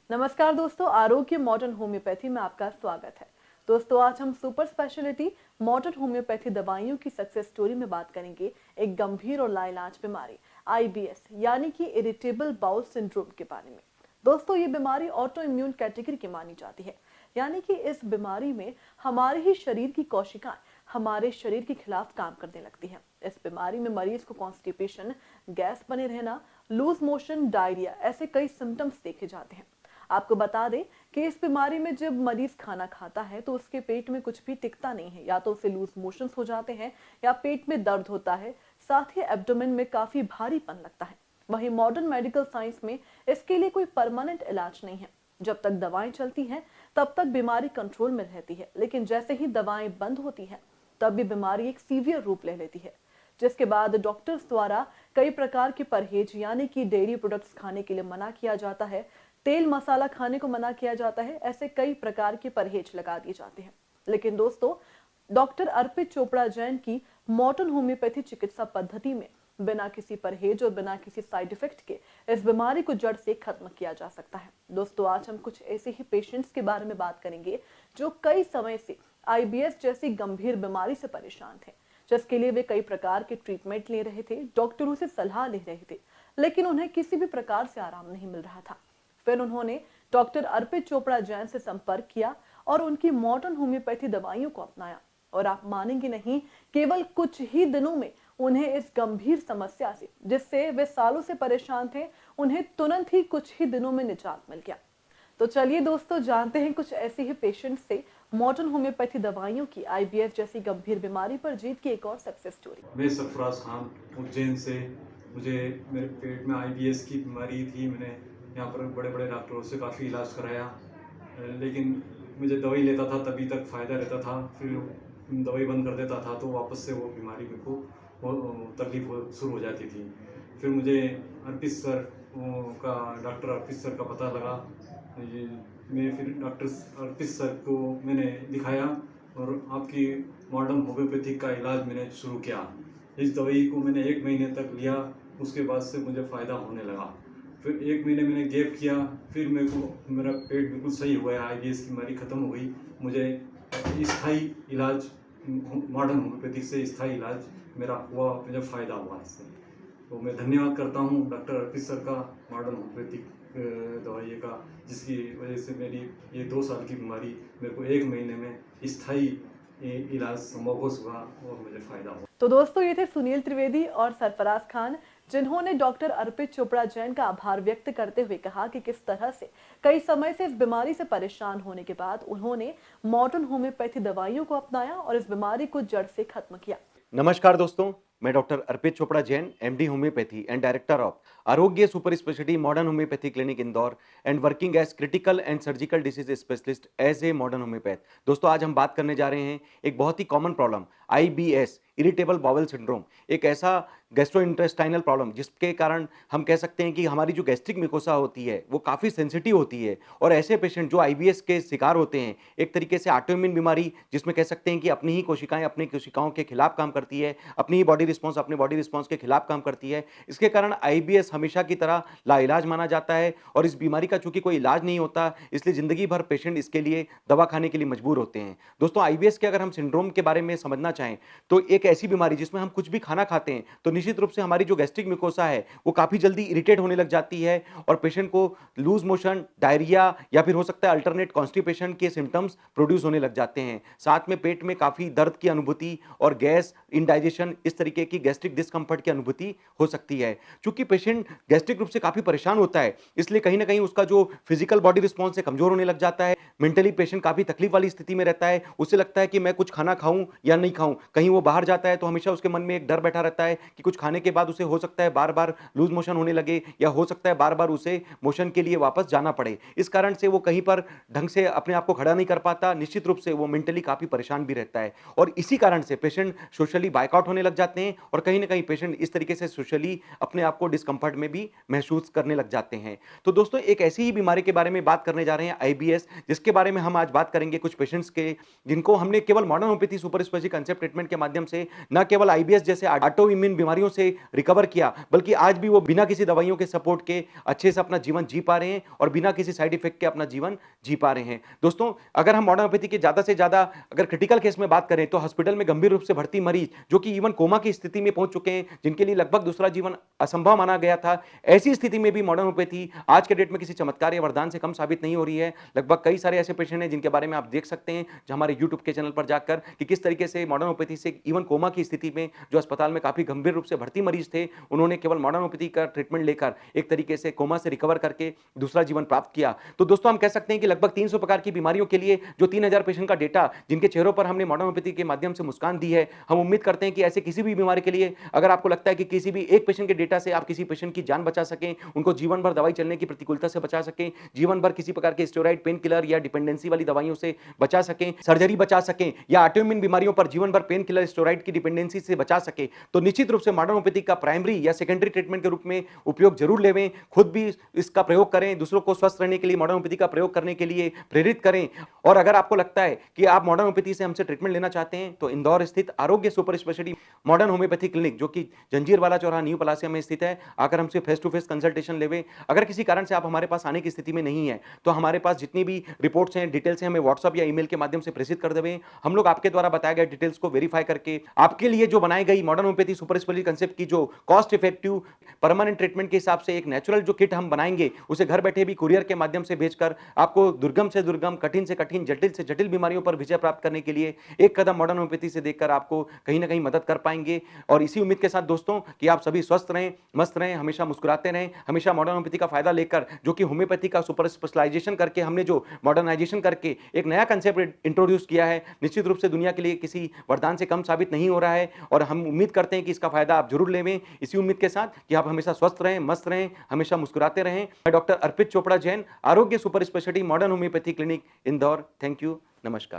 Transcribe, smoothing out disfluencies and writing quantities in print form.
नमस्कार दोस्तों, आरोग्य मॉडर्न होम्योपैथी में आपका स्वागत है। दोस्तों, आज हम सुपर स्पेशलिटी मॉडर्न होम्योपैथी दवाइयों की सक्सेस स्टोरी में बात करेंगे एक गंभीर और लाइलाज बीमारी आईबीएस यानी कि इरिटेबल बाउल सिंड्रोम के बारे में। दोस्तों, ये बीमारी ऑटो इम्यून कैटेगरी की मानी जाती है, यानी कि इस बीमारी में हमारे ही शरीर की कोशिकाएं हमारे शरीर के खिलाफ काम करने लगती हैं। इस बीमारी में मरीज को कॉन्स्टिपेशन, गैस बने रहना, लूज मोशन, डायरिया ऐसे कई सिम्टम्स देखे जाते हैं। आपको बता दें कि इस बीमारी में जब मरीज खाना खाता है तो उसके पेट में कुछ भी टिकता नहीं है, या तो उसे लूज मोशंस हो जाते हैं या पेट में दर्द होता है, साथ ही एब्डोमेन में काफी भारीपन लगता है। वहीं मॉडर्न मेडिकल साइंस में इसके लिए कोई परमानेंट इलाज नहीं है। जब तक दवाएं चलती हैं तब तक बीमारी कंट्रोल में रहती है, लेकिन जैसे ही दवाएं बंद होती हैं तब भी बीमारी एक सीवियर रूप ले लेती है, जिसके बाद डॉक्टर्स द्वारा कई प्रकार के परहेज यानी कि डेयरी प्रोडक्ट्स खाने के लिए मना किया जाता है, तेल मसाला खाने को मना किया जाता है, ऐसे कई प्रकार के परहेज लगा दिए जाते हैं। लेकिन दोस्तों, डॉक्टर अर्पित चोपड़ा जैन की मॉडर्न होम्योपैथी चिकित्सा पद्धति में बिना किसी परहेज और बिना किसी साइड इफेक्ट के इस बीमारी को जड़ से खत्म किया जा सकता है। दोस्तों, आज हम कुछ ऐसे ही पेशेंट्स के बारे में बात करेंगे जो कई समय से आईबीएस जैसी गंभीर बीमारी से परेशान थे, जिसके लिए वे कई प्रकार के ट्रीटमेंट ले रहे थे, डॉक्टरों से सलाह ले रहे थे, लेकिन उन्हें किसी भी प्रकार से आराम नहीं मिल रहा था। फिर उन्होंने डॉक्टर अर्पित चोपड़ा जैन से संपर्क किया और उनकी मॉडर्न होम्योपैथी दवाइयों को अपनाया, और आप मानेंगे नहीं, केवल कुछ ही दिनों में उन्हें इस गंभीर समस्या से, जिससे वे सालों से परेशान थे, उन्हें तुरंत ही कुछ ही दिनों में निजात मिल गया। तो चलिए दोस्तों, जानते हैं कुछ ऐसे ही पेशेंट से मॉडर्न होम्योपैथी दवाइयों की आईबीएस जैसी गंभीर बीमारी पर जीत की एक और सक्सेस स्टोरी। मैं सरफराज खान उज्जैन से। मुझे मेरे पेट में आईबीएस की बीमारी थी। मैंने यहाँ पर बड़े बड़े डॉक्टरों से काफ़ी इलाज कराया, लेकिन मुझे दवाई लेता था तभी तक फ़ायदा रहता था। फिर दवाई बंद कर देता था तो वापस से वो बीमारी मेरे को तकलीफ शुरू हो जाती थी। फिर मुझे अर्पित सर का डॉक्टर अर्पित सर का पता लगा। ये मैं फिर डॉक्टर अर्पित सर को मैंने दिखाया और आपकी मॉडर्न होम्योपैथिक का इलाज मैंने शुरू किया। इस दवाई को मैंने 1 महीने तक लिया, उसके बाद से मुझे फ़ायदा होने लगा। फिर 1 महीने मैंने गैप किया, फिर मेरा पेट बिल्कुल सही हो गया, आईबीएस की बीमारी ख़त्म हो गई। मुझे स्थायी इलाज मॉडर्न होम्योपैथिक से स्थायी इलाज मेरा हुआ, मुझे फ़ायदा हुआ इससे। तो मैं धन्यवाद करता हूँ डॉक्टर अर्पित सर का, मॉडर्न होम्योपैथिक दवाई का, जिसकी वजह से मेरी ये 2 साल की बीमारी मेरे को 1 महीने में स्थायी इलाज संभव हो सका और मुझे फ़ायदा हुआ। तो दोस्तों, ये थे सुनील त्रिवेदी और सरफराज खान, जिन्होंने डॉक्टर अर्पित चोपड़ा जैन का आभार व्यक्त करते हुए कहा कि किस तरह से कई समय से इस बीमारी से परेशान होने के बाद उन्होंने मॉडर्न होम्योपैथी दवाइयों को अपनाया और इस बीमारी को जड़ से खत्म किया। नमस्कार दोस्तों, मैं doctor Arpit Chopra Jain, MD homeopathy and director of Arogya super speciality modern homeopathy clinic Indore and working as critical and surgical disease specialist as a modern homeopath. दोस्तों, आज हम बात करने जा रहे हैं एक बहुत ही common problem IBS, irritable bowel syndrome. एक ऐसा गैस्ट्रोइंटेस्टाइनल प्रॉब्लम जिसके कारण हम कह सकते हैं कि हमारी जो गैस्ट्रिक मिकोसा होती है वो काफ़ी सेंसिटिव होती है, और ऐसे पेशेंट जो आईबीएस के शिकार होते हैं, एक तरीके से ऑटोइम्यून बीमारी जिसमें कह सकते हैं कि अपनी ही कोशिकाएं अपनी कोशिकाओं के खिलाफ काम करती है, अपनी ही बॉडी रिस्पॉन्स अपने बॉडी रिस्पॉन्स के खिलाफ काम करती है। इसके कारण आईबीएस हमेशा की तरह लाइलाज माना जाता है, और इस बीमारी का चूंकि कोई इलाज नहीं होता, इसलिए जिंदगी भर पेशेंट इसके लिए दवा खाने के लिए मजबूर होते हैं। दोस्तों, आईबीएस के अगर हम सिंड्रोम के बारे में समझना चाहें तो एक ऐसी बीमारी जिसमें हम कुछ भी खाना खाते हैं तो निश्चित रूप से हमारी जो गैस्ट्रिक मिकोसा है वो काफी जल्दी इरिटेट होने लग जाती है, और पेशेंट को लूज मोशन, डायरिया या फिर हो सकता है अल्टरनेट कॉन्स्टिपेशन के सिम्टम्स प्रोड्यूस होने लग जाते हैं। साथ में पेट में काफी दर्द की अनुभूति और गैस, इंडाइजेशन, इस तरीके की गैस्ट्रिक डिस्कम्फर्ट की अनुभूति हो सकती है। चूंकि पेशेंट गैस्ट्रिक रूप से काफी परेशान होता है, इसलिए कहीं ना कहीं उसका जो फिजिकल बॉडी रिस्पॉन्स है कमजोर होने लग जाता है। मेंटली पेशेंट काफी तकलीफ वाली स्थिति में रहता है, उसे लगता है कि मैं कुछ खाना खाऊं या नहीं खाऊं। कहीं वो बाहर जाता है तो हमेशा उसके मन में एक डर बैठा रहता है कि कुछ खाने के बाद उसे हो सकता है बार बार लूज मोशन होने लगे, या हो सकता है बार बार उसे मोशन के लिए वापस जाना पड़े। इस कारण से वो कहीं पर ढंग से अपने आप को खड़ा नहीं कर पाता, निश्चित रूप से वो मेंटली काफी परेशान भी रहता है, और इसी कारण से पेशेंट सोशली बाइकआउट होने लग जाते हैं, और कहीं ना कहीं पेशेंट इस तरीके से सोशली अपने आप को डिस्कम्फर्ट में भी महसूस करने लग जाते हैं। तो दोस्तों, एक ऐसी ही बीमारी के बारे में बात करने जा रहे हैं, आईबीएस, जिसके बारे में हम आज बात करेंगे कुछ पेशेंट्स के, जिनको हमने केवल modern homeopathy super speciality concept treatment के माध्यम से न केवल आईबीएस जैसे ऑटो इम्यून बीमारी बीमारियों से रिकवर किया, बल्कि आज भी वो बिना किसी दवाइयों के सपोर्ट के अच्छे से अपना जीवन जी पा रहे हैं और बिना किसी साइड इफेक्ट के अपना जीवन जी पा रहे हैं। दोस्तों, अगर हम मॉडर्न होम्योपैथी के ज़्यादा से ज़्यादा अगर क्रिटिकल केस में बात करें तो हॉस्पिटल में गंभीर रूप से भर्ती मरीज जो कि इवन कोमा की स्थिति में पहुंच चुके हैं, जिनके लिए लगभग दूसरा जीवन असंभव माना गया था, ऐसी स्थिति में भी मॉडर्न होम्योपैथी आज के डेट में किसी चमत्कार या वरदान से कम साबित नहीं हो रही है। लगभग कई सारे ऐसे पेशेंट हैं जिनके बारे में आप देख सकते हैं जो हमारे यूट्यूब के चैनल पर जाकर कि किस तरीके से मॉडर्न होम्योपैथी से इवन कोमा की स्थिति में जो अस्पताल में काफी गंभीर रूप से भर्ती मरीज थे, उन्होंने केवल मॉडर्न होम्योपैथी का ट्रीटमेंट लेकर एक तरीके से कोमा से रिकवर करके दूसरा जीवन प्राप्त किया। तो दोस्तों, हम कह सकते हैं कि लगभग 300 प्रकार की बीमारियों के लिए जो 3000 पेशेंट का डेटा जिनके चेहरों पर हमने मॉडर्न होम्योपैथी के माध्यम से मुस्कान दी है, हम उम्मीद करते हैं कि ऐसे किसी भी बीमारी के लिए अगर आपको लगता है कि किसी भी एक पेशेंट के डेटा से आप किसी पेशेंट की जान बचा सकें, उनको जीवन भर दवाई चलने की प्रतिकूलता से बचा सकें, जीवन भर किसी प्रकार के स्टेरॉइड, पेन किलर या डिपेंडेंसी वाली दवाइयों से बचा सकें, सर्जरी बचा सकें या ऑटोइम्यून बीमारियों पर जीवन भर पेन किलर, स्टेरॉइड की डिपेंडेंसी से बचा सके, तो निश्चित रूप से मॉडर्न होम्योपैथी का प्राइमरी या सेकेंडरी ट्रीटमेंट के रूप में उपयोग जरूर लेवें। खुद भी इसका प्रयोग करें, दूसरों को स्वस्थ रहने के लिए मॉडर्न होम्योपैथी का प्रयोग करने के लिए प्रेरित करें। और अगर आपको लगता है कि आप मॉडर्न होम्योपैथी से हमसे ट्रीटमेंट लेना चाहते हैं तो इंदौर स्थित आरोग्य super speciality modern homeopathy clinic, जो कि जंजीर वाला चौराहा, न्यू पलासिया में स्थित है, आकर हमसे फेस टू फेस कंसल्टेशन लेवें। अगर किसी कारण से आप हमारे पास आने की स्थिति में नहीं है तो हमारे पास जितनी भी रिपोर्ट्स हैं, डिटेल्स हैं, हमें व्हाट्सएप या ईमेल के माध्यम से प्रेषित कर देवें। हम लोग आपके द्वारा बताए गए डिटेल्स को वेरीफाई करके आपके लिए जो बनाई गई modern homeopathy super speciality concept की जो कॉस्ट इफेक्टिव परमानेंट ट्रीटमेंट के हिसाब से एक नेचुरल जो किट हम बनाएंगे, उसे घर बैठे भी कुरियर के माध्यम से भेजकर आपको दुर्गम से दुर्गम, कठिन से कठिन, जटिल से जटिल बीमारियों पर विजय प्राप्त करने के लिए एक कदम मॉडर्न होम्योपैथी से देखकर आपको कहीं ना कहीं मदद कर पाएंगे। और इसी उम्मीद के साथ दोस्तों कि आप सभी स्वस्थ रहें, मस्त रहें, हमेशा मुस्कुराते रहें, हमेशा मॉडर्न होम्योपैथी का फायदा लेकर, जो कि होम्योपैथी का सुपर स्पेशलाइजेशन करके हमने जो मॉडर्नाइजेशन करके एक नया कंसेप्ट इंट्रोड्यूस किया है, निश्चित रूप से दुनिया के लिए किसी वरदान से कम साबित नहीं हो रहा है। और हम उम्मीद करते हैं कि इसका फायदा आप जरूर लेवें, इसी उम्मीद के साथ कि आप हमेशा स्वस्थ रहें, मस्त रहें, हमेशा मुस्कुराते रहें। मैं डॉक्टर अर्पित चोपड़ा जैन, आरोग्य super speciality modern homeopathy clinic Indore. Thank you, नमस्कार।